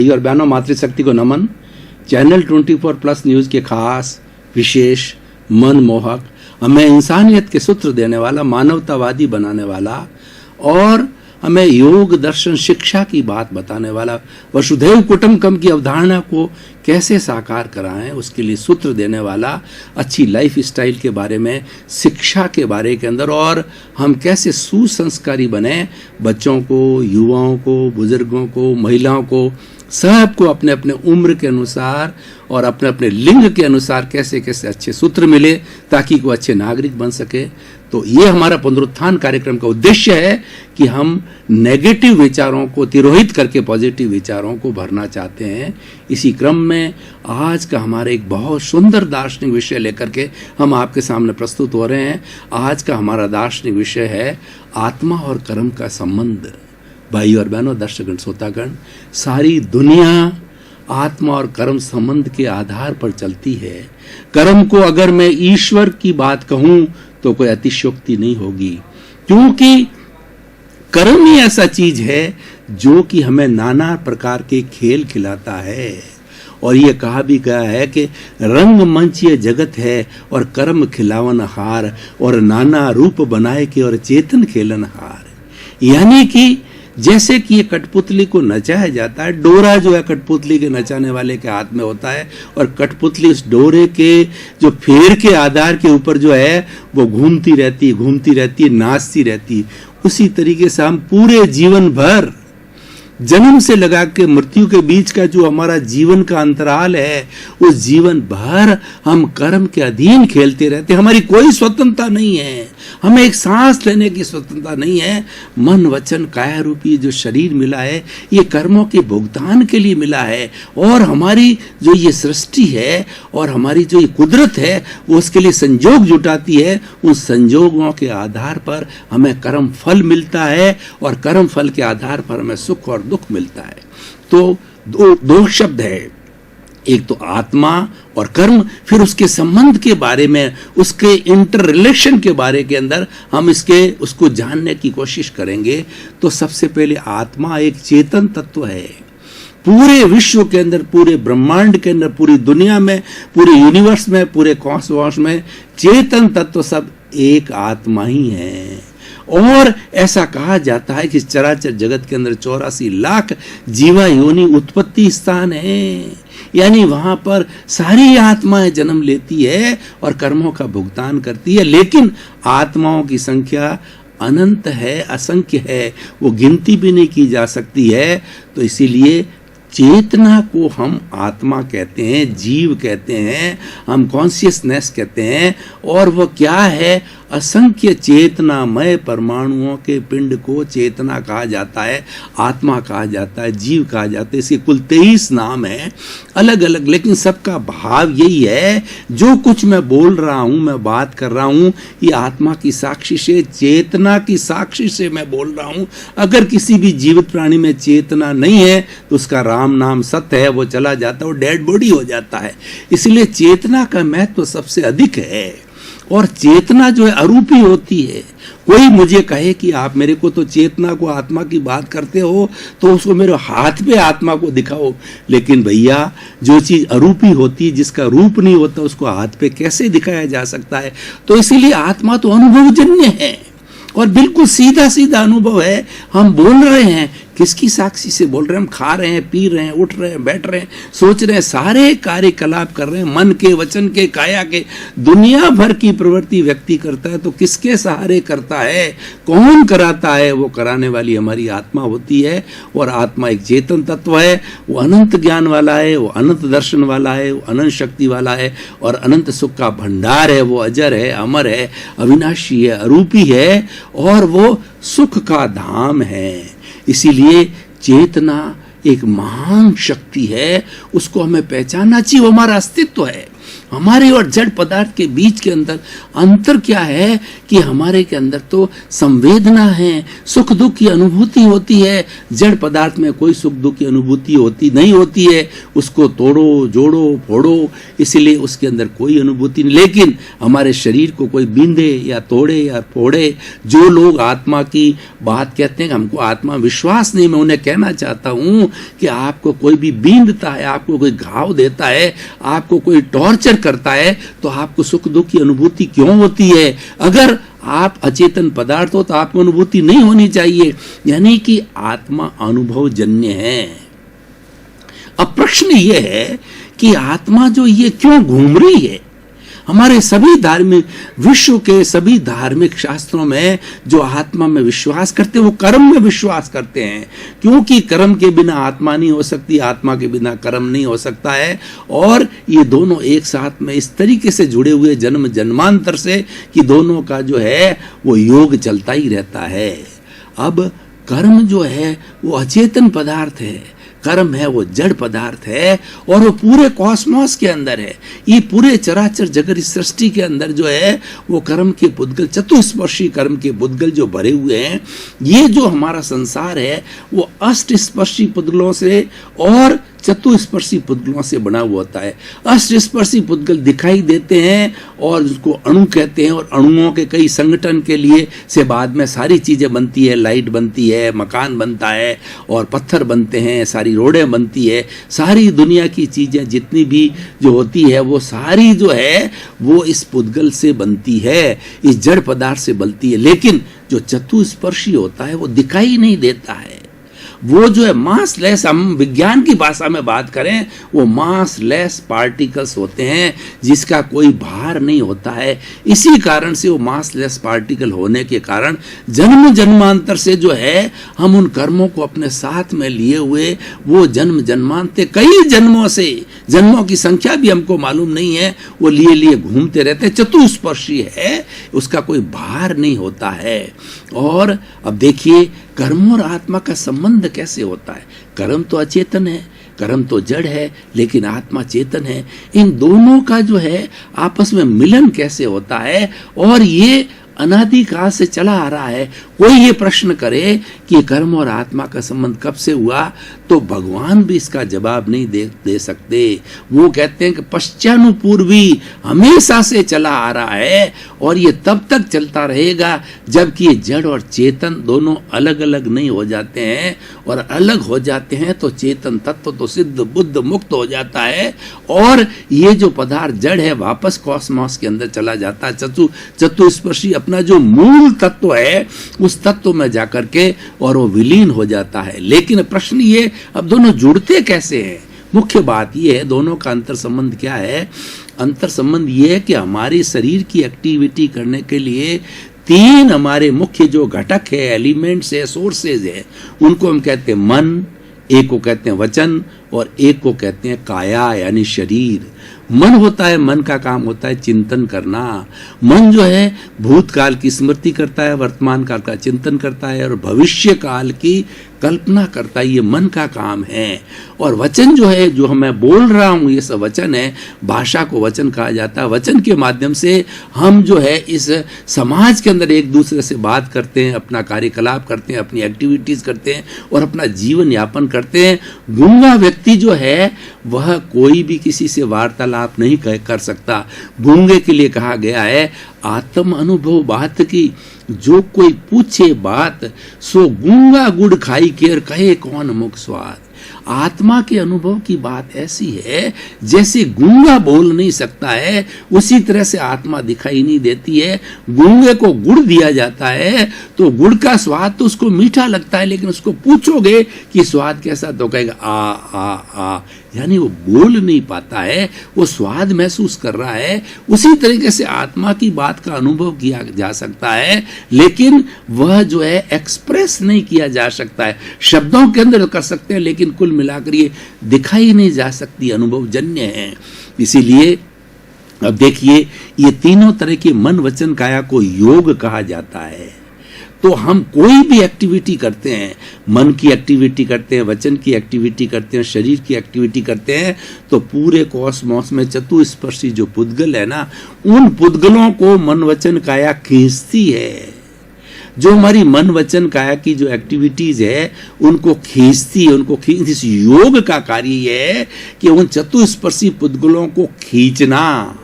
और बहनों, मातृशक्ति को नमन। चैनल 24+ न्यूज के खास, विशेष, मनमोहक, हमें इंसानियत के सूत्र देने वाला, मानवतावादी बनाने वाला और हमें योग दर्शन शिक्षा की बात बताने वाला, वसुधैव कुटुंबकम की अवधारणा को कैसे साकार कराएं उसके लिए सूत्र देने वाला, अच्छी लाइफ स्टाइल के बारे में, शिक्षा के बारे के अंदर, और हम कैसे सुसंस्कारी बने, बच्चों को, युवाओं को, बुजुर्गों को, महिलाओं को, सबको अपने अपने उम्र के अनुसार और अपने अपने लिंग के अनुसार कैसे कैसे अच्छे सूत्र मिले ताकि वो अच्छे नागरिक बन सके। तो ये हमारा पुनरुत्थान कार्यक्रम का उद्देश्य है कि हम नेगेटिव विचारों को तिरोहित करके पॉजिटिव विचारों को भरना चाहते हैं। इसी क्रम में आज का हमारा एक बहुत सुंदर दार्शनिक विषय लेकर के हम आपके सामने प्रस्तुत हो रहे हैं। आज का हमारा दार्शनिक विषय है आत्मा और कर्म का संबंध। भाई और बहनों, दर्शकगण, श्रोतागण, सारी दुनिया आत्मा और कर्म संबंध के आधार पर चलती है। कर्म को अगर मैं ईश्वर की बात कहूं तो कोई अतिशयोक्ति नहीं होगी, क्योंकि कर्म ही ऐसा चीज है जो कि हमें नाना प्रकार के खेल खिलाता है। और ये कहा भी गया है कि रंगमंच ये जगत है और कर्म खिलावन हार, और नाना रूप बनाए के और चेतन खेलन हार। यानी कि जैसे कि ये कठपुतली को नचाया जाता है, डोरा जो है कठपुतली के नचाने वाले के हाथ में होता है, और कठपुतली इस डोरे के जो फेर के आधार के ऊपर जो है वो घूमती रहती है, नाचती रहती है। उसी तरीके से हम पूरे जीवन भर, जन्म से लगा के मृत्यु के बीच का जो हमारा जीवन का अंतराल है, उस जीवन भर हम कर्म के अधीन खेलते रहते हैं। हमारी कोई स्वतंत्रता नहीं है, हमें एक सांस लेने की स्वतंत्रता नहीं है। मन वचन काया रूपी जो शरीर मिला है, ये कर्मों के भुगतान के लिए मिला है, और हमारी जो ये सृष्टि है और हमारी जो ये कुदरत है वो उसके लिए संजोग जुटाती है। उन संजोगों के आधार पर हमें कर्म फल मिलता है, और कर्म फल के आधार पर हमें सुख और दुख मिलता है। तो दो शब्द है, एक तो आत्मा और कर्म, फिर उसके संबंध के बारे में, उसके इंटर रिलेशन के बारे के अंदर हम उसको जानने की कोशिश करेंगे। तो सबसे पहले आत्मा एक चेतन तत्व है। पूरे विश्व के अंदर, पूरे ब्रह्मांड के अंदर, पूरी दुनिया में, पूरे यूनिवर्स में, पूरे कॉस्मॉस में चेतन तत्व सब एक आत्मा ही है। और ऐसा कहा जाता है कि चराचर जगत के अंदर 84 लाख जीवा योनि उत्पत्ति स्थान है। यानी वहां पर सारी आत्माएं जन्म लेती है और कर्मों का भुगतान करती है, लेकिन आत्माओं की संख्या अनंत है, असंख्य है, वो गिनती भी नहीं की जा सकती है। तो इसीलिए चेतना को हम आत्मा कहते हैं, जीव कहते हैं, हम कॉन्शियसनेस कहते हैं। और वो क्या है? असंख्य चेतनामय परमाणुओं के पिंड को चेतना कहा जाता है, आत्मा कहा जाता है, जीव कहा जाता है। इसके कुल 23 नाम है अलग अलग, लेकिन सबका भाव यही है, जो कुछ मैं बोल रहा हूं, मैं बात कर रहा हूं, ये आत्मा की साक्षी से, चेतना की साक्षी से मैं बोल रहा हूं। अगर किसी भी जीवित प्राणी में चेतना नहीं है तो उसका राम नाम सत्य है, वो चला जाता है, वो डेड बॉडी हो जाता है। इसलिए चेतना का महत्व सबसे अधिक है। और चेतना जो है अरूपी होती है। कोई मुझे कहे कि आप मेरे को तो चेतना को, आत्मा की बात करते हो, तो उसको मेरे हाथ पे आत्मा को दिखाओ। लेकिन भैया, जो चीज अरूपी होती है, जिसका रूप नहीं होता, उसको हाथ पे कैसे दिखाया जा सकता है? तो इसीलिए आत्मा तो अनुभवजन्य है और बिल्कुल सीधा सीधा अनुभव है। हम बोल रहे हैं, किसकी साक्षी से बोल रहे हैं? हम खा रहे हैं, पी रहे हैं, उठ रहे हैं, बैठ रहे हैं, सोच रहे हैं, सारे कार्यकलाप कर रहे हैं, मन के, वचन के, काया के, दुनिया भर की प्रवृत्ति व्यक्ति करता है। तो किसके सहारे करता है? कौन कराता है? वो कराने वाली हमारी आत्मा होती है। और आत्मा एक चेतन तत्व है, वो अनंत ज्ञान वाला है, वो अनंत दर्शन वाला है, वो अनंत शक्ति वाला है, और अनंत सुख का भंडार है। वो अजर है, अमर है, अविनाशी है, अरूपी है, और वो सुख का धाम है। इसीलिए चेतना एक महान शक्ति है, उसको हमें पहचानना चाहिए, वो हमारा अस्तित्व है। हमारे और जड़ पदार्थ के बीच के अंदर अंतर क्या है कि हमारे के अंदर तो संवेदना है, सुख दुख की अनुभूति होती है। जड़ पदार्थ में कोई सुख दुख की अनुभूति नहीं होती है। उसको तोड़ो, जोड़ो, फोड़ो, इसलिए उसके अंदर कोई अनुभूति नहीं। लेकिन हमारे शरीर को कोई बींधे या तोड़े या फोड़े, जो लोग आत्मा की बात कहते हैं, हमको आत्मा विश्वास नहीं, मैं उन्हें कहना चाहता हूं कि आपको कोई भी बींधता है, आपको कोई घाव देता है, आपको कोई टॉर्चर करता है, तो आपको सुख दुख की अनुभूति क्यों होती है? अगर आप अचेतन पदार्थ हो तो आपको अनुभूति नहीं होनी चाहिए। यानी कि आत्मा अनुभव जन्य है। अब प्रश्न ये है कि आत्मा जो ये क्यों घूम रही है? हमारे सभी धार्मिक, विश्व के सभी धार्मिक शास्त्रों में जो आत्मा में विश्वास करते हैं वो कर्म में विश्वास करते हैं, क्योंकि कर्म के बिना आत्मा नहीं हो सकती, आत्मा के बिना कर्म नहीं हो सकता है। और ये दोनों एक साथ में इस तरीके से जुड़े हुए जन्म जन्मांतर से कि दोनों का जो है वो योग चलता ही रहता है। अब कर्म जो है वो अचेतन पदार्थ है, कर्म है वो जड़ पदार्थ है, और वो पूरे कॉस्मोस के अंदर है। ये पूरे चराचर जगत सृष्टि के अंदर जो है वो कर्म के पुद्गल, चतुस्पर्शी कर्म के पुद्गल जो भरे हुए हैं। ये जो हमारा संसार है वो अष्टस्पर्शी पुद्गलों से और चतुस्पर्शी पुद्गलों से बना हुआ होता है। अष्टस्पर्शी पुद्गल दिखाई देते हैं और उसको अणु कहते हैं, और अणुओं के कई संगठन के लिए से बाद में सारी चीजें बनती है। लाइट बनती है, मकान बनता है, और पत्थर बनते हैं, सारी रोडें बनती है। सारी दुनिया की चीजें जितनी भी जो होती है वो सारी जो है वो इस पुद्गल से बनती है, इस जड़ पदार्थ से बनती है। लेकिन जो चतुस्पर्शी होता है वो दिखाई नहीं देता है। वो जो है मासलेस, हम विज्ञान की भाषा में बात करें, वो मासलेस पार्टिकल्स होते हैं जिसका कोई भार नहीं होता है। इसी कारण से वो मासलेस पार्टिकल होने के कारण जन्म जन्मांतर से जो है हम उन कर्मों को अपने साथ में लिए हुए वो जन्म जन्मांतर कई जन्मों से, जन्मों की संख्या भी हमको मालूम नहीं है, वो लिए लिए घूमते रहते हैं। चतुस्पर्शी है, उसका कोई भार नहीं होता है। और अब देखिए कर्म और आत्मा का संबंध कैसे होता है? कर्म तो अचेतन है, कर्म तो जड़ है, लेकिन आत्मा चेतन है। इन दोनों का जो है आपस में मिलन कैसे होता है? और ये अनादिकाल से चला आ रहा है। कोई ये प्रश्न करे कि कर्म और आत्मा का संबंध कब से हुआ, तो भगवान भी इसका जवाब नहीं दे सकते। वो कहते हैं कि पश्चानुपूर्वी हमेशा से चला आ रहा है, और ये तब तक चलता रहेगा जबकि ये जड़ और चेतन दोनों अलग अलग नहीं हो जाते हैं। और अलग हो जाते हैं तो चेतन तत्व तो सिद्ध बुद्ध मुक्त हो जाता है, और ये जो पदार्थ जड़ है वापस कॉस्मोस के अंदर चला जाता है। चतुस्पर्शी अपना जो मूल तत्व है उस तत्व में जाकर के और वो विलीन हो जाता है। लेकिन प्रश्न ये, अब दोनों जुड़ते कैसे हैं? मुख्य बात ये है, दोनों का अंतर संबंध क्या है? अंतर संबंध ये है कि हमारे शरीर की एक्टिविटी करने के लिए तीन हमारे मुख्य जो घटक है, एलिमेंट्स है, सोर्सेज है, उनको हम कहते हैं मन, एक को कहते हैं वचन, और एक को कहते हैं काया यानी शरीर। मन होता है, मन का काम होता है चिंतन करना। मन जो है भूतकाल की स्मृति करता है, वर्तमान काल का चिंतन करता है, और भविष्य काल की कल्पना करता है। ये मन का काम है। और वचन जो है, जो मैं बोल रहा हूं, ये सब वचन है। भाषा को वचन कहा जाता है। वचन के माध्यम से हम जो है इस समाज के अंदर एक दूसरे से बात करते हैं, अपना कार्यकलाप करते हैं, अपनी एक्टिविटीज करते हैं, और अपना जीवन यापन करते हैं। गूंगा व्यक्ति जो है वह कोई भी किसी से वार्तालाप नहीं कर सकता। गूंगे के लिए कहा गया है, आत्म अनुभव बात की जो कोई पूछे बात, सो गूंगा गुड़ खाई केर कहे कौन मुख स्वाद। आत्मा के अनुभव की बात ऐसी है जैसे गूंगा बोल नहीं सकता है, उसी तरह से आत्मा दिखाई नहीं देती है। गूंगे को गुड़ दिया जाता है तो गुड़ का स्वाद तो उसको मीठा लगता है, लेकिन उसको पूछोगे कि स्वाद कैसा, तो कहेगा आ, यानी वो बोल नहीं पाता है, वो स्वाद महसूस कर रहा है। उसी तरीके से आत्मा की बात का अनुभव किया जा सकता है, लेकिन वह जो है एक्सप्रेस नहीं किया जा सकता है। शब्दों के अंदर कर सकते हैं, लेकिन कुल मिलाकर ये दिखाई नहीं जा सकती, अनुभव जन्य है। इसीलिए अब देखिए, ये तीनों तरह के मन वचन काया को योग कहा जाता है। तो हम कोई भी एक्टिविटी करते हैं, मन की एक्टिविटी करते हैं, वचन की एक्टिविटी करते हैं, शरीर की एक्टिविटी करते हैं, तो पूरे कॉस्मोस में चतुस्पर्शी जो पुद्गल है ना, उन पुद्गलों को मन वचन काया खींचती है। जो हमारी मन वचन काया की जो एक्टिविटीज है उनको खींचती है, उनको खींच, इस योग का कार्य यह है कि उन चतुस्पर्शी पुद्गलों को खींचना।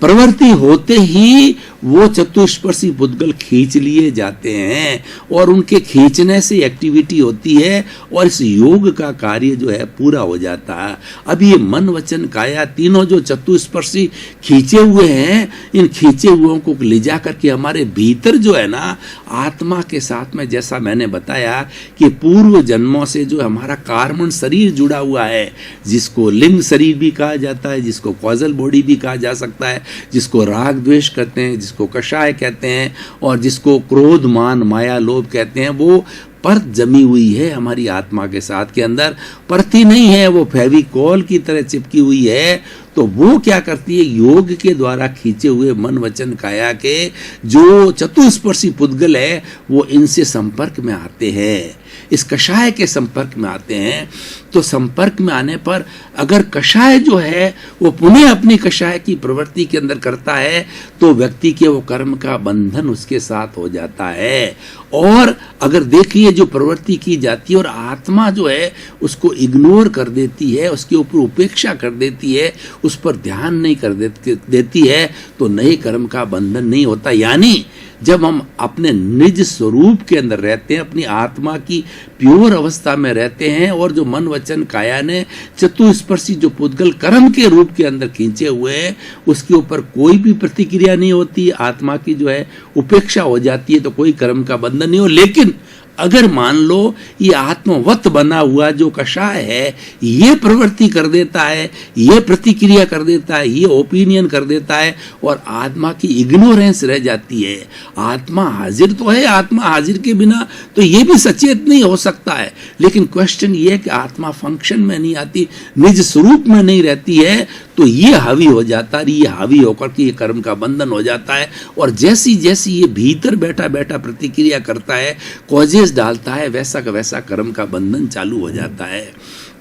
प्रवृत्ति होते ही वो चतुष्पर्शी पुद्गल खींच लिए जाते हैं और उनके खींचने से एक्टिविटी होती है और इस योग का कार्य जो है पूरा हो जाता है। अब ये मन वचन काया तीनों जो चतुष्पर्शी खींचे हुए हैं, इन खींचे हुओं को ले जा करके हमारे भीतर जो है ना, आत्मा के साथ में, जैसा मैंने बताया कि पूर्व जन्मों से जो हमारा कार्बन शरीर जुड़ा हुआ है, जिसको लिंग शरीर भी कहा जाता है, जिसको कॉजल बॉडी भी कहा जा सकता है, जिसको राग द्वेष कहते हैं, जिसको कषाय कहते हैं और जिसको क्रोध मान माया लोभ कहते हैं, वो परत जमी हुई है हमारी आत्मा के साथ के अंदर। परती नहीं है, वो फेविकॉल की तरह चिपकी हुई है। तो वो क्या करती है, योग के द्वारा खींचे हुए मन वचन काया के जो चतुस्पर्शी पुद्गल है वो इनसे संपर्क में आते हैं, इस कषाय के संपर्क में आते हैं। तो संपर्क में आने पर अगर कषाय जो है वो पुनः अपनी कषाय की प्रवृत्ति के अंदर करता है तो व्यक्ति के वो कर्म का बंधन उसके साथ हो जाता है। और अगर देखिए जो प्रवृत्ति की जाती है और आत्मा जो है उसको इग्नोर कर देती है, उसके ऊपर उपेक्षा कर देती है, उस पर ध्यान नहीं कर देती है, तो नए कर्म का बंधन नहीं होता। यानी जब हम अपने निज स्वरूप के अंदर रहते हैं, अपनी आत्मा की प्योर अवस्था में रहते हैं और जो मन वचन काया ने चतुस्पर्शी जो पुद्गल कर्म के रूप के अंदर खींचे हुए हैं, उसके ऊपर कोई भी प्रतिक्रिया नहीं होती, आत्मा की जो है उपेक्षा हो जाती है, तो कोई कर्म का बंधन नहीं हो। लेकिन अगर मान लो ये आत्मवत बना हुआ जो कषाय है ये प्रवृत्ति कर देता है, ये प्रतिक्रिया कर देता है, ये ओपिनियन कर देता है और आत्मा की इग्नोरेंस रह जाती है। आत्मा हाजिर तो है, आत्मा हाजिर के बिना तो ये भी सचेत नहीं हो सकता है, लेकिन क्वेश्चन ये है कि आत्मा फंक्शन में नहीं आती, निज स्वरूप में नहीं रहती है, तो ये हावी हो जाता है, ये हावी होकर के ये कर्म का बंधन हो जाता है। और जैसी जैसी ये भीतर बैठा बैठा प्रतिक्रिया करता है, कॉजेस डालता है, वैसा का वैसा कर्म का बंधन चालू हो जाता है।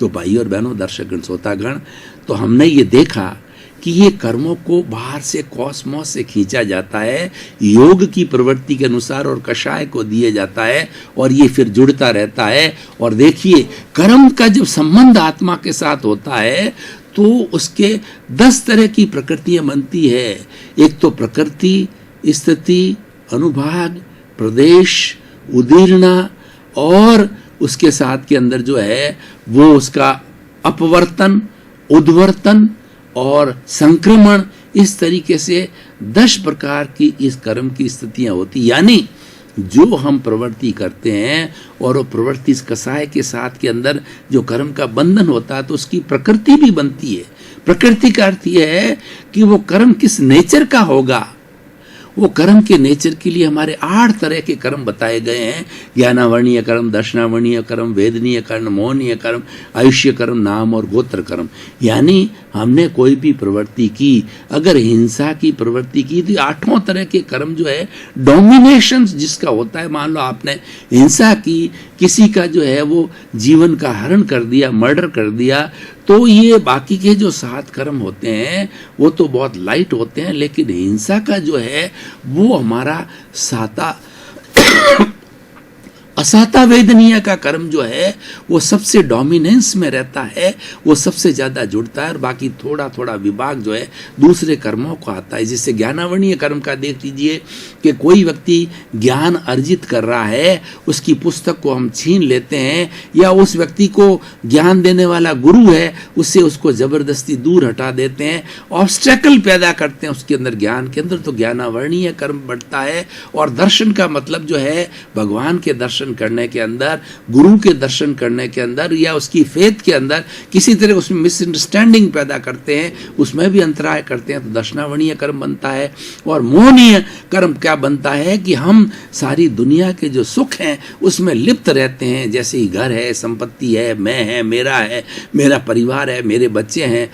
तो भाई और बहनों, दर्शकगण, श्रोतागण, तो हमने ये देखा कि ये कर्मों को बाहर से कॉस्मोस से खींचा जाता है, योग की प्रवृत्ति के अनुसार और कषाय को दिया जाता है और ये फिर जुड़ता रहता है। और देखिए कर्म का जब संबंध आत्मा के साथ होता है तो उसके 10 तरह की प्रकृतियां बनती है। एक तो प्रकृति, स्थिति, अनुभाग, प्रदेश, उदीर्णा और उसके साथ के अंदर जो है वो उसका अपवर्तन, उद्वर्तन और संक्रमण। इस तरीके से 10 प्रकार की इस कर्म की स्थितियां होती। यानी जो हम प्रवृत्ति करते हैं और वो प्रवृत्ति इस कसाय के साथ के अंदर जो कर्म का बंधन होता है तो उसकी प्रकृति भी बनती है। प्रकृति का अर्थ यह है कि वो कर्म किस नेचर का होगा। वो कर्म के नेचर के लिए हमारे 8 तरह के कर्म बताए गए हैं। ज्ञानावर्णीय कर्म, दर्शनावर्णीय कर्म, वेदनीय कर्म, मोहनीय कर्म, आयुष्य कर्म, नाम और गोत्र कर्म। यानी हमने कोई भी प्रवृत्ति की, अगर हिंसा की प्रवृत्ति की तो 8 तरह के कर्म जो है डोमिनेशन जिसका होता है, मान लो आपने हिंसा की, किसी का जो है वो जीवन का हरण कर दिया, मर्डर कर दिया, तो ये बाकी के जो 7 कर्म होते हैं वो तो बहुत लाइट होते हैं, लेकिन हिंसा का जो है वो हमारा असाता वेदनीय का कर्म जो है वो सबसे डोमिनेंस में रहता है, वो सबसे ज्यादा जुड़ता है और बाकी थोड़ा थोड़ा विभाग जो है दूसरे कर्मों को आता है। जिससे ज्ञानावर्णीय कर्म का देख लीजिए कि कोई व्यक्ति ज्ञान अर्जित कर रहा है, उसकी पुस्तक को हम छीन लेते हैं, या उस व्यक्ति को ज्ञान देने वाला गुरु है उससे उसको जबरदस्ती दूर हटा देते हैं, ऑब्स्टेकल पैदा करते हैं उसके अंदर ज्ञान के अंदर, तो ज्ञानावर्णीय कर्म बढ़ता है। और दर्शन का मतलब जो है भगवान के दर्शन करने के अंदर, गुरु के दर्शन करने के अंदर या उसकी फेथ के अंदर किसी तरह उसमें मिसअंडरस्टैंडिंग पैदा करते हैं, उसमें भी अंतराय करते हैं, तो दर्शनावर्णीय कर्म बनता है। और मोहनीय कर्म क्या बनता है कि हम सारी दुनिया के जो सुख हैं उसमें लिप्त रहते हैं, जैसे ही घर है, संपत्ति है, मैं है, मेरा परिवार है, मेरे बच्चे हैं,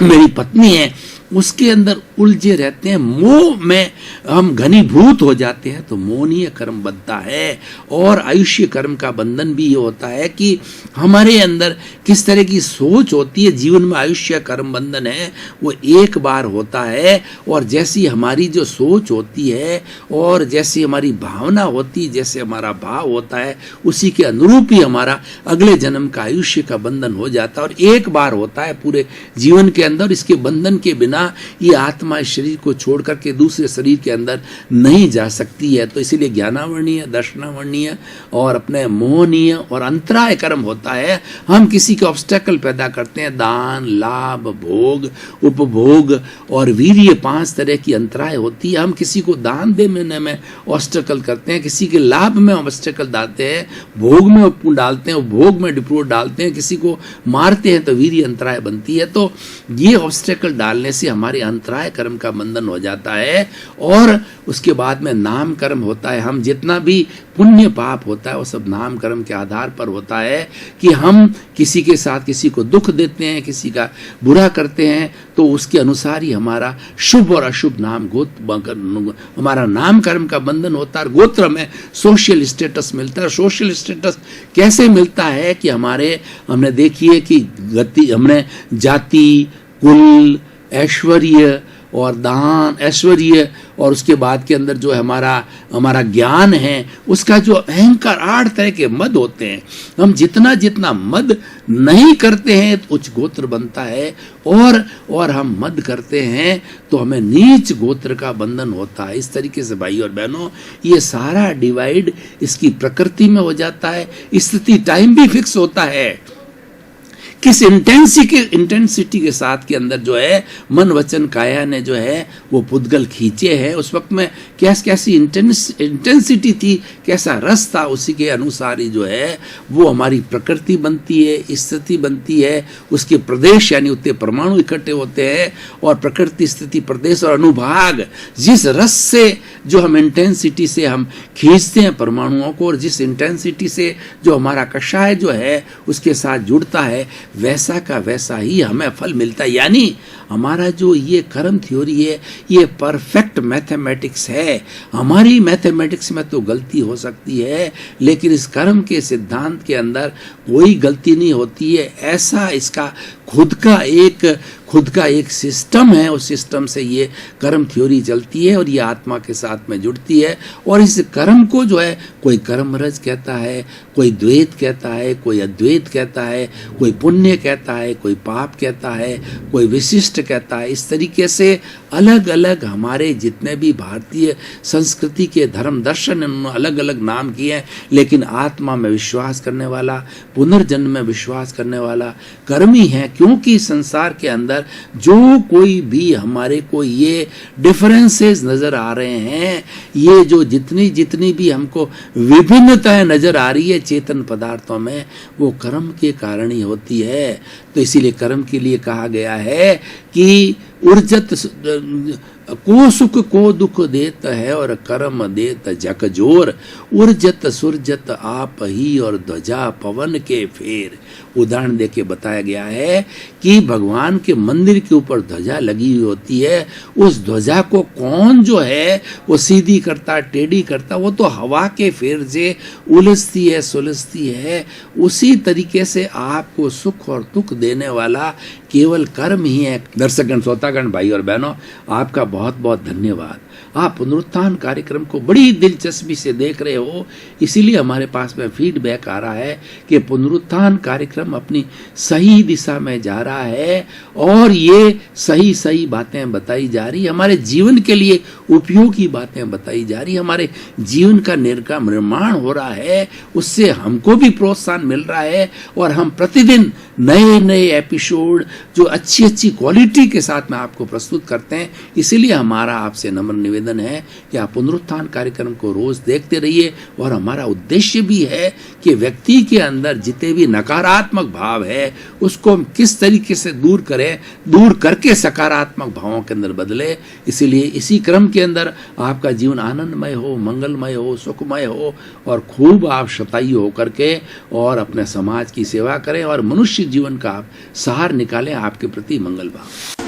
मेरी पत्नी है, उसके अंदर उलझे रहते हैं, मोह में हम घनीभूत हो जाते हैं, तो मोहनीय कर्म बनता है। और आयुष्य कर्म का बंधन भी ये होता है कि हमारे अंदर किस तरह की सोच होती है। जीवन में आयुष्य कर्म बंधन है वो एक बार होता है, और जैसी हमारी जो सोच होती है और जैसी हमारी भावना होती है, जैसे हमारा भाव होता है, उसी के अनुरूप ही हमारा अगले जन्म का आयुष्य का बंधन हो जाता है। और एक बार होता है पूरे जीवन के अंदर। इसके बंधन के बिना ये आत्मा इस शरीर को छोड़ करके दूसरे शरीर के अंदर नहीं जा सकती है। तो इसीलिए ज्ञानावर्णीय, दर्शनावर्णीय और अपने मोहनीय और अंतराय कर्म होता है। हम किसी के ऑब्स्टेकल पैदा करते हैं, दान, लाभ, भोग, उपभोग और वीर्य, 5 तरह की अंतराय होती है। हम किसी को दान देने में ऑब्स्टेकल करते हैं, किसी के लाभ में ऑब्स्टेकल डालते हैं, भोग में डालते हैं, भोग में डिप्रोट डालते हैं, किसी को मारते हैं तो वीर्य अंतराय बनती है। तो ये ऑब्स्टेकल डालने से हमारे अंतराय कर्म का बंधन हो जाता है। और उसके बाद में नाम कर्म होता है। हम जितना भी पुण्य पाप होता है वो सब नाम कर्म के आधार पर होता है कि हम किसी के साथ किसी को दुख देते हैं, किसी का बुरा करते हैं, तो उसके अनुसार ही हमारा शुभ और अशुभ नाम हमारा नाम कर्म का बंधन होता है। गोत्र में सोशल स्टेटस मिलता है। सोशल स्टेटस कैसे मिलता है कि हमने देखिए कि हमने जाति, कुल, ऐश्वर्य और दान, ऐश्वर्य और उसके बाद के अंदर जो है हमारा ज्ञान है, उसका जो अहंकार, 8 तरह के मद होते हैं। हम जितना जितना मद नहीं करते हैं तो उच्च गोत्र बनता है, और हम मद करते हैं तो हमें नीच गोत्र का बंधन होता है। इस तरीके से भाई और बहनों ये सारा डिवाइड इसकी प्रकृति में हो जाता है। स्थिति टाइम भी फिक्स होता है, किस इंटेंसिटी के साथ के अंदर जो है मन वचन काया ने जो है वो पुद्गल खींचे हैं। उस वक्त में कैसी इंटेंसिटी थी, कैसा रस था, उसी के अनुसार ही जो है वो हमारी प्रकृति बनती है, स्थिति बनती है, उसके प्रदेश यानी उतने परमाणु इकट्ठे होते हैं। और प्रकृति, स्थिति, प्रदेश और अनुभाग, जिस रस से जो हम इंटेंसिटी से हम खींचते हैं परमाणुओं को, और जिस इंटेंसिटी से जो हमारा कषाय जो है उसके साथ जुड़ता है, वैसा का वैसा ही हमें फल मिलता है। यानी हमारा जो ये कर्म थ्योरी है ये परफेक्ट मैथमेटिक्स है। हमारी मैथमेटिक्स में तो गलती हो सकती है, लेकिन इस कर्म के सिद्धांत के अंदर कोई गलती नहीं होती है। ऐसा इसका खुद का एक सिस्टम है। उस सिस्टम से ये कर्म थ्योरी चलती है और ये आत्मा के साथ में जुड़ती है। और इस कर्म को जो है कोई कर्म रज कहता है, कोई द्वैत कहता है, कोई अद्वैत कहता है, कोई पुण्य कहता है, कोई पाप कहता है, कोई विशिष्ट कहता है। इस तरीके से अलग अलग हमारे जितने भी भारतीय संस्कृति के धर्म दर्शन अलग अलग नाम किए हैं, लेकिन आत्मा में विश्वास करने वाला, पुनर्जन्म में विश्वास करने वाला कर्म ही है। क्योंकि संसार के अंदर जो कोई भी हमारे को ये डिफरेंसेस नजर आ रहे हैं, ये जो जितनी भी हमको विभिन्नताएं नजर आ रही है चेतन पदार्थों में, वो कर्म के कारण ही होती है। तो इसीलिए कर्म के लिए कहा गया है कि उर्जत को सुख को दुख देत है और कर्म देत जकजोर, उर्जत सुरजत आप ही और ध्वजा पवन के फेर। उदाहरण देके बताया गया है कि भगवान के मंदिर के ऊपर ध्वजा लगी हुई होती है, उस ध्वजा को कौन जो है वो सीधी करता, टेढ़ी करता, वो तो हवा के फेर से उलझती है, सुलझती है। उसी तरीके से आपको सुख और दुख देने वाला केवल कर्म ही है। दर्शकगण, श्रोतागण, भाई और बहनों, आपका बहुत बहुत धन्यवाद। आप पुनरुत्थान कार्यक्रम को बड़ी दिलचस्पी से देख रहे हो, इसीलिए हमारे पास में फीडबैक आ रहा है कि पुनरुत्थान कार्यक्रम अपनी सही दिशा में जा रहा है और ये सही बातें बताई जा रही, हमारे जीवन के लिए उपयोगी बातें बताई जा रही, हमारे जीवन का निर्माण हो रहा है, उससे हमको भी प्रोत्साहन मिल रहा है और हम प्रतिदिन नए एपिसोड जो अच्छी क्वालिटी के साथ में आपको प्रस्तुत करते हैं। इसीलिए हमारा आपसे नम्र निवेदन है कि आप पुनरुत्थान कार्यक्रम को रोज देखते रहिए। और हमारा उद्देश्य भी है कि व्यक्ति के अंदर जितने भी नकारात्मक भाव है उसको हम किस तरीके से दूर करें, दूर करके सकारात्मक भावों के अंदर बदले। इसीलिए इसी क्रम के अंदर आपका जीवन आनंदमय हो, मंगलमय हो, सुखमय हो और खूब आप शतायु होकर के और अपने समाज की सेवा करें और मनुष्य जीवन का आप सार निकालें। आपके प्रति मंगल भाव।